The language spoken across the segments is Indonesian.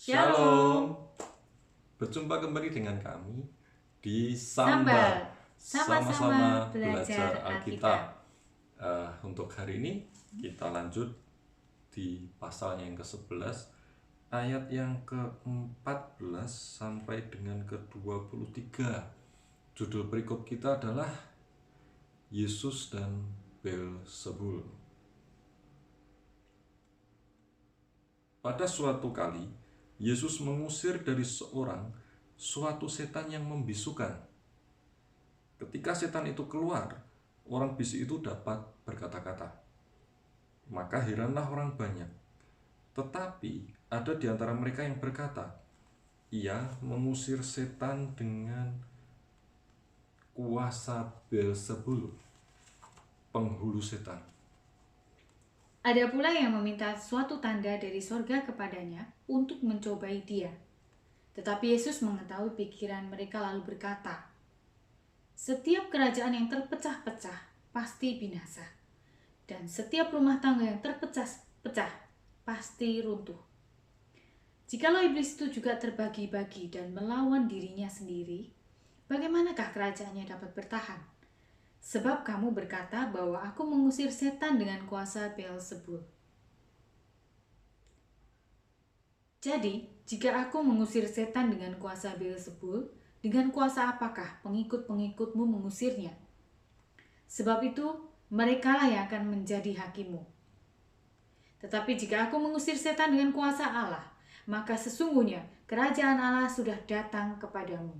Shalom. Berjumpa kembali dengan kami di Sambal. Sama-sama Sama-sama belajar belajar Alkitab. Untuk hari ini kita lanjut di pasalnya yang ke-11 ayat yang ke-14 sampai dengan ke-23. Judul perikop kita adalah Yesus dan Beelzebul. Pada suatu kali, Yesus mengusir dari seorang suatu setan yang membisukan. Ketika setan itu keluar, orang bisu itu dapat berkata-kata. Maka heranlah orang banyak. Tetapi ada di antara mereka yang berkata, ia mengusir setan dengan kuasa Beelzebul, penghulu setan. Ada pula yang meminta suatu tanda dari sorga kepadanya untuk mencobai dia. Tetapi Yesus mengetahui pikiran mereka lalu berkata, setiap kerajaan yang terpecah-pecah pasti binasa, dan setiap rumah tangga yang terpecah-pecah pasti runtuh. Jikalau iblis itu juga terbagi-bagi dan melawan dirinya sendiri, bagaimanakah kerajaannya dapat bertahan? Sebab kamu berkata bahwa aku mengusir setan dengan kuasa Beelzebul. Jadi, jika aku mengusir setan dengan kuasa Beelzebul, dengan kuasa apakah pengikut-pengikutmu mengusirnya? Sebab itu, merekalah yang akan menjadi hakimmu. Tetapi jika aku mengusir setan dengan kuasa Allah, maka sesungguhnya kerajaan Allah sudah datang kepadamu.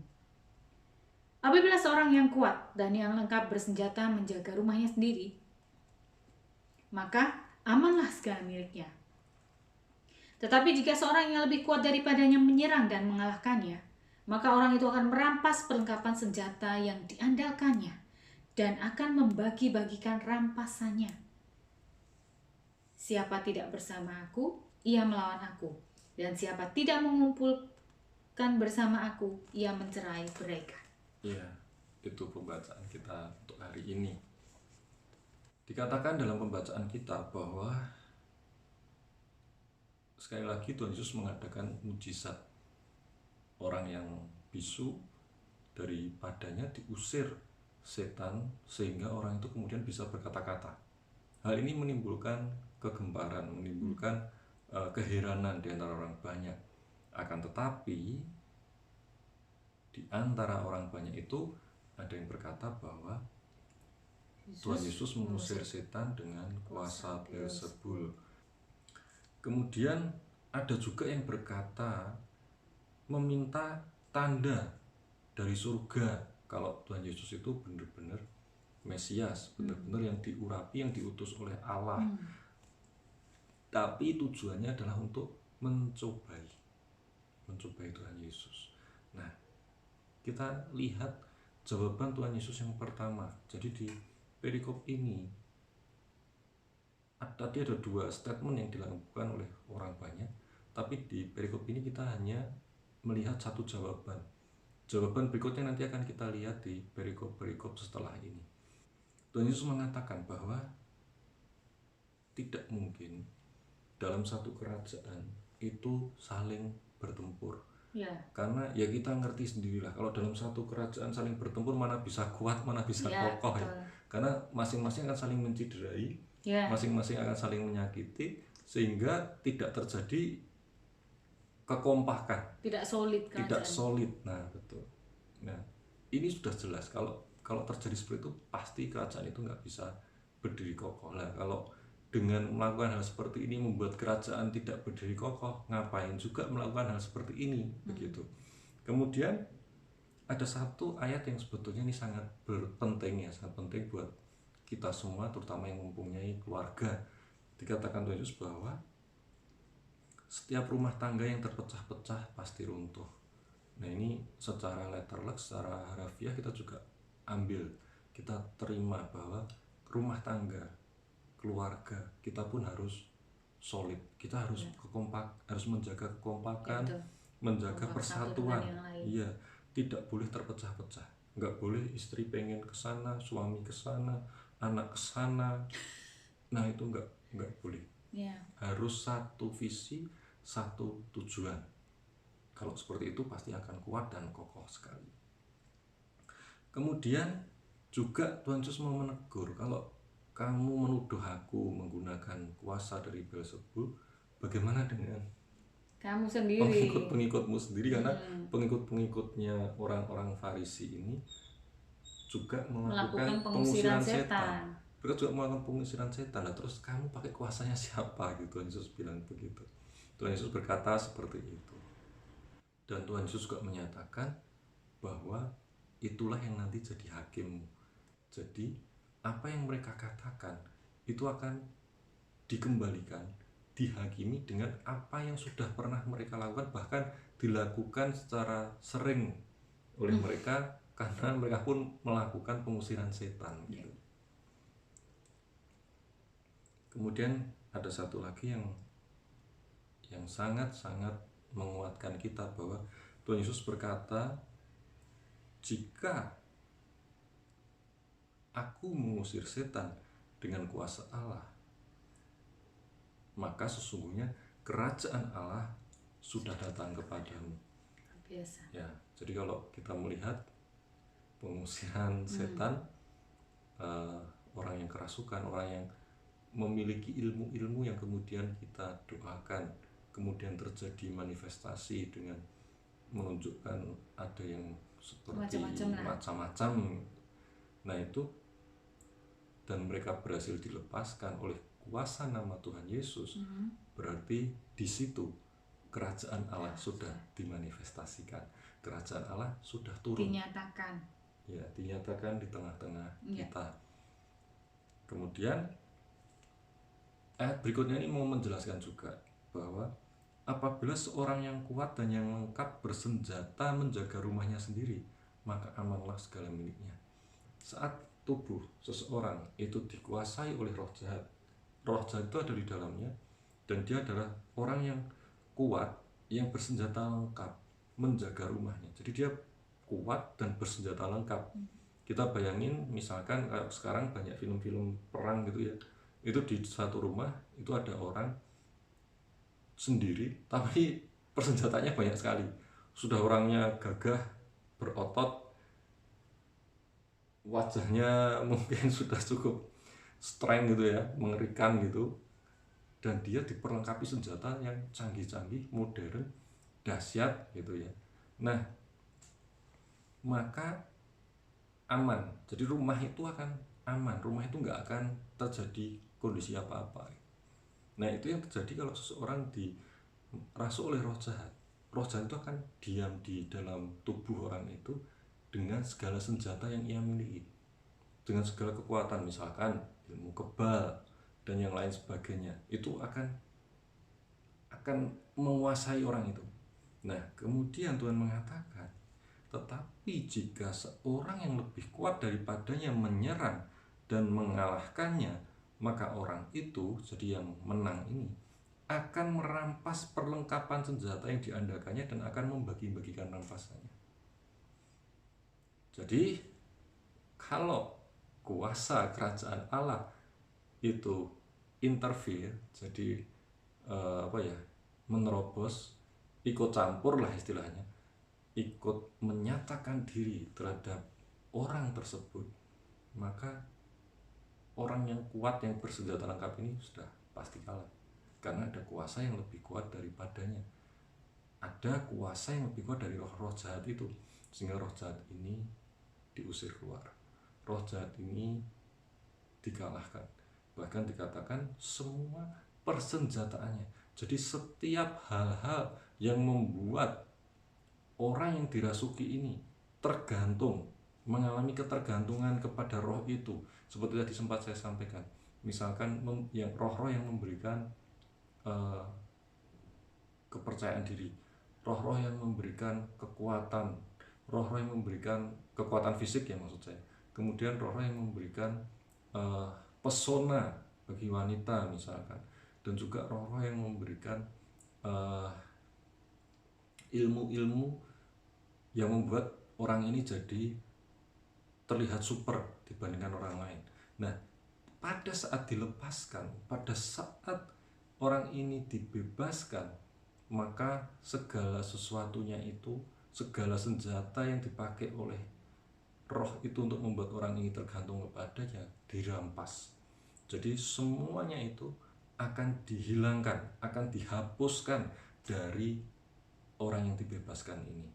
Apabila seorang yang kuat dan yang lengkap bersenjata menjaga rumahnya sendiri, maka amanlah segala miliknya. Tetapi jika seorang yang lebih kuat daripadanya menyerang dan mengalahkannya, maka orang itu akan merampas perlengkapan senjata yang diandalkannya dan akan membagi-bagikan rampasannya. Siapa tidak bersama aku, ia melawan aku. Dan siapa tidak mengumpulkan bersama aku, ia mencerai mereka. Ya, itu pembacaan kita untuk hari ini. Dikatakan dalam pembacaan kita bahwa sekali lagi Tuhan Yesus mengadakan mujizat. Orang yang bisu daripadanya diusir setan sehingga orang itu kemudian bisa berkata-kata. Hal ini menimbulkan kegemparan, menimbulkan keheranan di antara orang banyak. Akan tetapi di antara orang banyak itu ada yang berkata bahwa Tuhan Yesus mengusir setan dengan kuasa Beelzebul. Kemudian ada juga yang berkata meminta tanda dari surga kalau Tuhan Yesus itu benar-benar Mesias, benar-benar yang diurapi, yang diutus oleh Allah. Tapi tujuannya adalah untuk mencobai Tuhan Yesus. Nah, kita lihat jawaban Tuhan Yesus yang pertama. Jadi di perikop ini tadi ada dua statement yang dilakukan oleh orang banyak, tapi di perikop ini kita hanya melihat satu jawaban. Jawaban berikutnya nanti akan kita lihat di perikop-perikop setelah ini. Tuhan Yesus mengatakan bahwa tidak mungkin dalam satu kerajaan itu saling bertempur. Karena ya kita ngerti sendirilah, kalau dalam satu kerajaan saling bertempur mana bisa kuat, mana bisa kokoh ya. Karena masing-masing akan saling menciderai, masing-masing akan saling menyakiti, sehingga tidak terjadi kekompakan, tidak solid. Nah, betul. Nah, ini sudah jelas kalau terjadi seperti itu pasti kerajaan itu nggak bisa berdiri kokoh. Nah, kalau dengan melakukan hal seperti ini membuat kerajaan tidak berdiri kokoh, ngapain juga melakukan hal seperti ini, begitu. Kemudian ada satu ayat yang sebetulnya ini sangat penting buat kita semua, terutama yang mempunyai keluarga. Dikatakan Tuhan Yesus bahwa setiap rumah tangga yang terpecah-pecah pasti runtuh. Nah, ini secara letterlek, secara harafiah kita juga ambil, kita terima bahwa rumah tangga, keluarga kita pun harus solid. Kita harus harus menjaga kekompakan, menjaga persatuan. Iya, tidak boleh terpecah-pecah. Nggak boleh istri pengen ke sana, suami ke sana, anak ke sana. Nah, itu nggak boleh. Harus satu visi, satu tujuan. Kalau seperti itu pasti akan kuat dan kokoh sekali. Kemudian juga Tuhan Yesus mau menegur, kalau kamu menuduh aku menggunakan kuasa dari Beelzebul, bagaimana dengan kamu sendiri, pengikut-pengikutmu sendiri? Karena pengikut-pengikutnya orang-orang Farisi ini juga melakukan pengusiran setan. Mereka juga melakukan pengusiran setan. Nah, terus kamu pakai kuasanya siapa gitu? Tuhan Yesus bilang begitu. Tuhan Yesus berkata seperti itu. Dan Tuhan Yesus juga menyatakan bahwa itulah yang nanti jadi hakimmu. Jadi apa yang mereka katakan itu akan dikembalikan, dihakimi dengan apa yang sudah pernah mereka lakukan, bahkan dilakukan secara sering oleh mereka, karena mereka pun melakukan pengusiran setan gitu. Kemudian ada satu lagi yang sangat-sangat menguatkan kita, bahwa Tuhan Yesus berkata, jika aku mengusir setan dengan kuasa Allah, maka sesungguhnya kerajaan Allah sudah datang kepadamu. Biasa. Ya, jadi kalau kita melihat pengusiran setan, orang yang kerasukan, orang yang memiliki ilmu-ilmu yang kemudian kita doakan, kemudian terjadi manifestasi dengan menunjukkan ada yang seperti macam-macam. Nah itu, dan mereka berhasil dilepaskan oleh kuasa nama Tuhan Yesus, berarti di situ kerajaan Allah sudah dimanifestasikan, kerajaan Allah sudah turun, dinyatakan. Ya, dinyatakan di tengah-tengah kita. Kemudian ayat berikutnya ini mau menjelaskan juga bahwa apabila seorang yang kuat dan yang lengkap bersenjata menjaga rumahnya sendiri, maka amanlah segala miliknya. Saat tubuh seseorang itu dikuasai oleh roh jahat itu ada di dalamnya, dan dia adalah orang yang kuat, yang bersenjata lengkap menjaga rumahnya. Jadi dia kuat dan bersenjata lengkap. Kita bayangin misalkan sekarang banyak film-film perang gitu ya, itu di satu rumah itu ada orang sendiri tapi persenjatanya banyak sekali. Sudah orangnya gagah, berotot, wajahnya mungkin sudah cukup strength gitu ya, mengerikan gitu, dan dia diperlengkapi senjata yang canggih-canggih, modern, dahsyat gitu ya. Nah, maka aman. Jadi rumah itu akan aman, rumah itu nggak akan terjadi kondisi apa-apa. Nah itu yang terjadi kalau seseorang dirasuk oleh roh jahat. Roh jahat itu akan diam di dalam tubuh orang itu dengan segala senjata yang ia miliki, dengan segala kekuatan, misalkan ilmu kebal dan yang lain sebagainya, itu akan menguasai orang itu. Nah kemudian Tuhan mengatakan, tetapi jika seorang yang lebih kuat daripadanya menyerang dan mengalahkannya, maka orang itu, jadi yang menang ini, akan merampas perlengkapan senjata yang diandalkannya dan akan membagi-bagikan rampasannya. Jadi kalau kuasa kerajaan Allah itu interfere, jadi menerobos, ikut campur lah istilahnya, ikut menyatakan diri terhadap orang tersebut, maka orang yang kuat yang bersenjata lengkap ini sudah pasti kalah, karena ada kuasa yang lebih kuat daripadanya, ada kuasa yang lebih kuat dari roh-roh jahat itu, sehingga roh jahat ini diusir keluar, roh jahat ini dikalahkan. Bahkan dikatakan semua persenjataannya. Jadi setiap hal-hal yang membuat orang yang dirasuki ini tergantung, mengalami ketergantungan kepada roh itu, seperti tadi sempat saya sampaikan, misalkan yang roh-roh yang memberikan kepercayaan diri, roh-roh yang memberikan kekuatan, roh-roh yang memberikan kekuatan fisik ya maksud saya, kemudian roh-roh yang memberikan pesona bagi wanita misalkan, dan juga roh-roh yang memberikan ilmu-ilmu yang membuat orang ini jadi terlihat super dibandingkan orang lain. Nah, pada saat dilepaskan, pada saat orang ini dibebaskan, maka segala sesuatunya itu, segala senjata yang dipakai oleh roh itu untuk membuat orang ini tergantung kepadanya dirampas. Jadi semuanya itu akan dihilangkan, akan dihapuskan dari orang yang dibebaskan ini.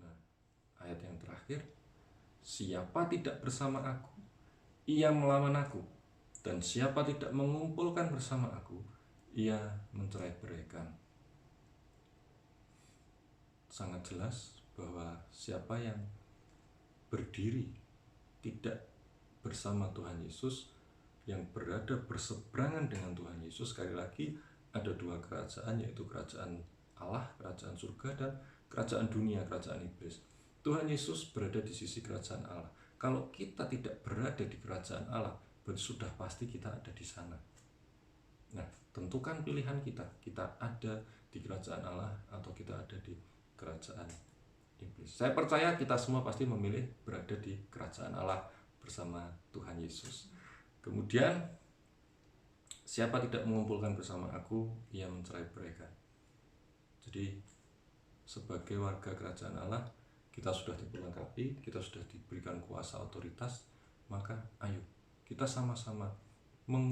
Nah, ayat yang terakhir, siapa tidak bersama aku, ia melawan aku, dan siapa tidak mengumpulkan bersama aku, ia mencerai-beraikan. Sangat jelas bahwa siapa yang berdiri tidak bersama Tuhan Yesus, yang berada berseberangan dengan Tuhan Yesus, sekali lagi ada dua kerajaan, yaitu kerajaan Allah, kerajaan surga, dan kerajaan dunia, kerajaan iblis. Tuhan Yesus berada di sisi kerajaan Allah. Kalau kita tidak berada di kerajaan Allah, berarti sudah pasti kita ada di sana. Nah, tentukan pilihan kita. Kita ada di kerajaan Allah atau kita ada di kerajaan iblis. Saya percaya kita semua pasti memilih berada di kerajaan Allah bersama Tuhan Yesus. Kemudian, siapa tidak mengumpulkan bersama aku, ia mencerai-beraikan. Jadi, sebagai warga kerajaan Allah, kita sudah diperlengkapi, kita sudah diberikan kuasa otoritas, maka ayo kita sama-sama